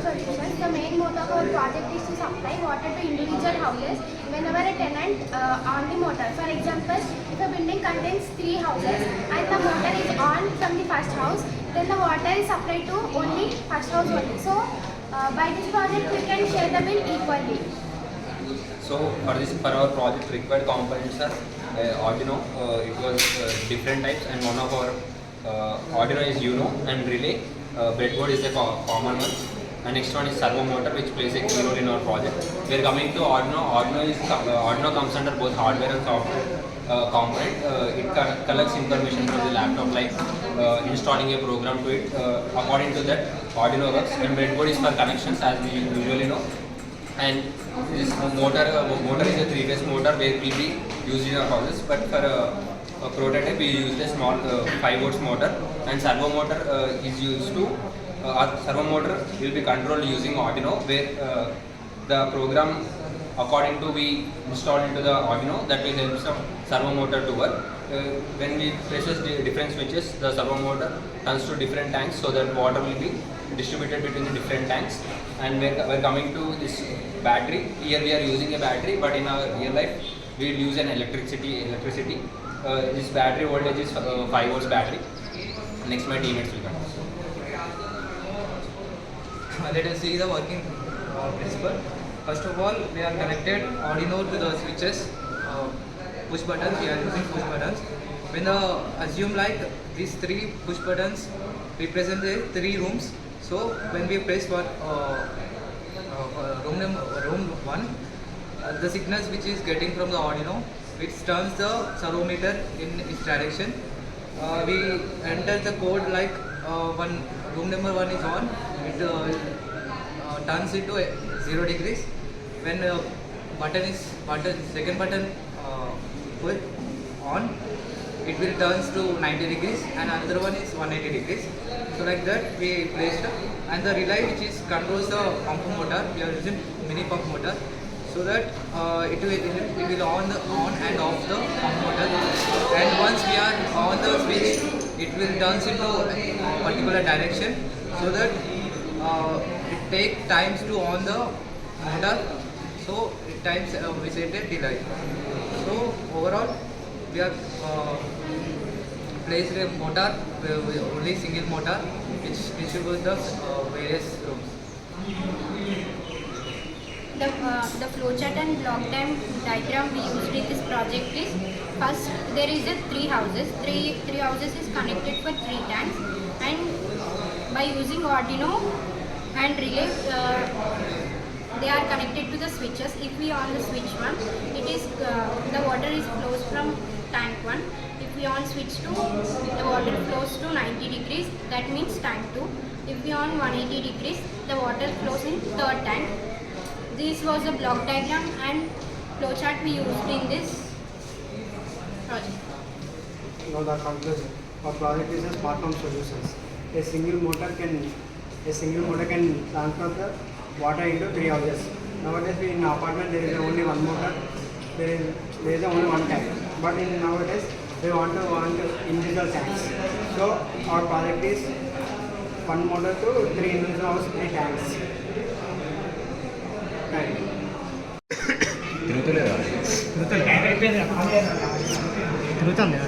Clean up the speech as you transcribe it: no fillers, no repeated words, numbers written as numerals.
some solutions. The main motto of our project is to supply water to individual houses whenever a tenant on the motor. For example, if a building contains 3 houses and the motor is on from the first house, then the water is supplied to only first house only. So by this project we can share the bill equally. So for our project required components are Arduino. It was different types, and one of our Arduino is Uno and relay. Breadboard is the common one, and next one is servo motor, which plays a key role in our project. We are coming to Arduino. Arduino comes under both hardware and software component. It collects information from the laptop, like installing a program to it. According to that, Arduino works. And breadboard is for connections, as we usually know. And this motor is a 3-phase motor where will be used in our houses, but for a prototype we used a small 5 volts motor, and servo motor is used to servo motor will be controlled using Arduino, where the program according to we install into the Arduino, that will help some servo motor to work. When we press different switches, the servo motor turns to different tanks, so that water will be distributed between the different tanks. And we're coming to this battery. Here we are using a battery, but in our real life we will use an electricity. This battery voltage is 5 volts battery. Next my teammates will come. Let us see the working principle. First of all, we are connected Arduino to the switches, push buttons. We are using push buttons. When assume like these 3 push buttons represent the 3 rooms. So when we press room 1, the signals which is getting from the Arduino, which turns the servo meter in its direction. We enter the code like room number 1 is on. It turns into 0 degrees. When second button put on, it will turns to 90 degrees, and another one is 180 degrees. So like that we placed, and the relay which is controls the pump motor. We are using mini pump motor, so that it will on and off the pump motor. And once we are on the switch, it will turns into a particular direction, so that it take times to on the motor. So it times we say the delay. So overall, we are placed a motor, only single motor, which distributes the various rooms. The flowchart and block diagram we used in this project is, first there is a 3 houses. Three houses is connected for 3 tanks, and by using Arduino and relay, they are connected to the switches. If we on the switch 1, it is the water is flows from tank 1. If we on switch 2, the water flows to 90 degrees, that means tank 2. If we on 180 degrees, the water flows in third tank. This was the block diagram and flowchart we used in this project. Now the conclusion. Our project is a smart home solutions. A single motor can transfer the water into 3 houses. Nowadays in apartment there is only one motor. There is only one tank. But in nowadays we want individual tanks. So our project is 1 motor to 3 individual house, 3 tanks. Right. తిరుగుతుంది